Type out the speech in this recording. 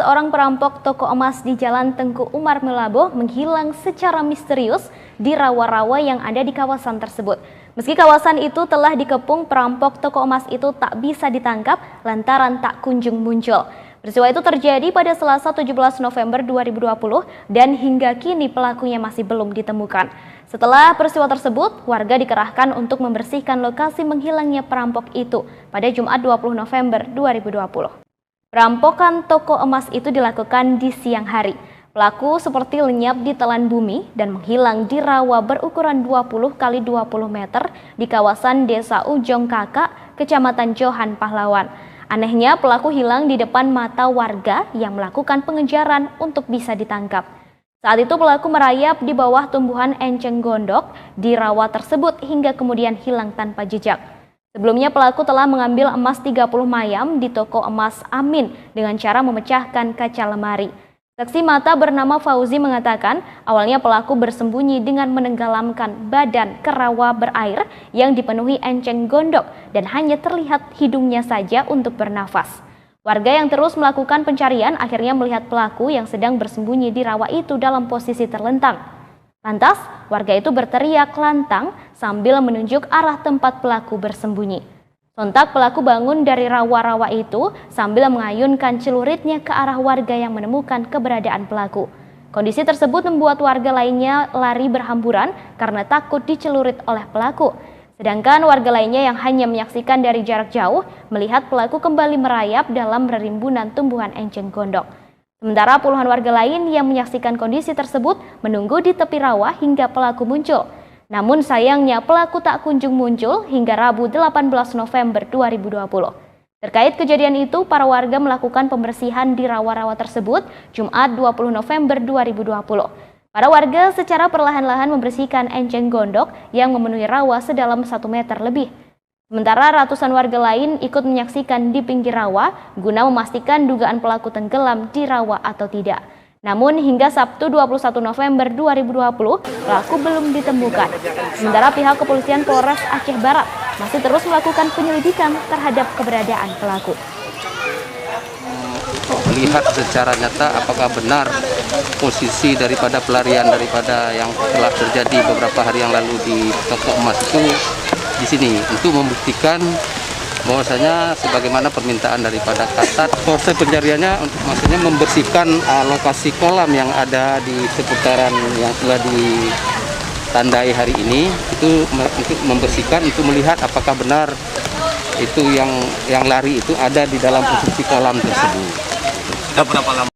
seorang perampok toko emas di Jalan Tengku Umar Melaboh menghilang secara misterius di rawa-rawa yang ada di kawasan tersebut. Meski kawasan itu telah dikepung, perampok toko emas itu tak bisa ditangkap lantaran tak kunjung muncul. Peristiwa itu terjadi pada Selasa 17 November 2020 dan hingga kini pelakunya masih belum ditemukan. Setelah peristiwa tersebut, warga dikerahkan untuk membersihkan lokasi menghilangnya perampok itu pada Jumat 20 November 2020. Perampokan toko emas itu dilakukan di siang hari. Pelaku seperti lenyap di telan bumi dan menghilang di rawa berukuran 20 x 20 meter di kawasan Desa Ujong Kakak, Kecamatan Johan Pahlawan. Anehnya, pelaku hilang di depan mata warga yang melakukan pengejaran untuk bisa ditangkap. Saat itu pelaku merayap di bawah tumbuhan enceng gondok di rawa tersebut hingga kemudian hilang tanpa jejak. Sebelumnya pelaku telah mengambil emas 30 mayam di toko emas Amin dengan cara memecahkan kaca lemari. Saksi mata bernama Fauzi mengatakan awalnya pelaku bersembunyi dengan menenggelamkan badan ke rawa berair yang dipenuhi enceng gondok dan hanya terlihat hidungnya saja untuk bernafas. Warga yang terus melakukan pencarian akhirnya melihat pelaku yang sedang bersembunyi di rawa itu dalam posisi terlentang. Lantas, warga itu berteriak lantang sambil menunjuk arah tempat pelaku bersembunyi. Sontak pelaku bangun dari rawa-rawa itu sambil mengayunkan celuritnya ke arah warga yang menemukan keberadaan pelaku. Kondisi tersebut membuat warga lainnya lari berhamburan karena takut dicelurit oleh pelaku. Sedangkan warga lainnya yang hanya menyaksikan dari jarak jauh melihat pelaku kembali merayap dalam rerimbunan tumbuhan enceng gondok. Sementara puluhan warga lain yang menyaksikan kondisi tersebut menunggu di tepi rawa hingga pelaku muncul. Namun sayangnya pelaku tak kunjung muncul hingga Rabu 18 November 2020. Terkait kejadian itu, para warga melakukan pembersihan di rawa-rawa tersebut Jumat 20 November 2020. Para warga secara perlahan-lahan membersihkan enceng gondok yang memenuhi rawa sedalam 1 meter lebih. Sementara ratusan warga lain ikut menyaksikan di pinggir rawa guna memastikan dugaan pelaku tenggelam di rawa atau tidak. Namun hingga Sabtu 21 November 2020 pelaku belum ditemukan. Sementara pihak kepolisian Polres Aceh Barat masih terus melakukan penyelidikan terhadap keberadaan pelaku. Melihat secara nyata apakah benar posisi daripada pelarian daripada yang telah terjadi beberapa hari yang lalu di toko emas itu di sini untuk membuktikan bahwasanya sebagaimana permintaan daripada Kasat, proses pencariannya untuk maksudnya membersihkan lokasi kolam yang ada di seputaran yang telah ditandai hari ini itu untuk membersihkan, untuk melihat apakah benar itu yang lari itu ada di dalam konstruksi kolam tersebut. Sudah berapa lama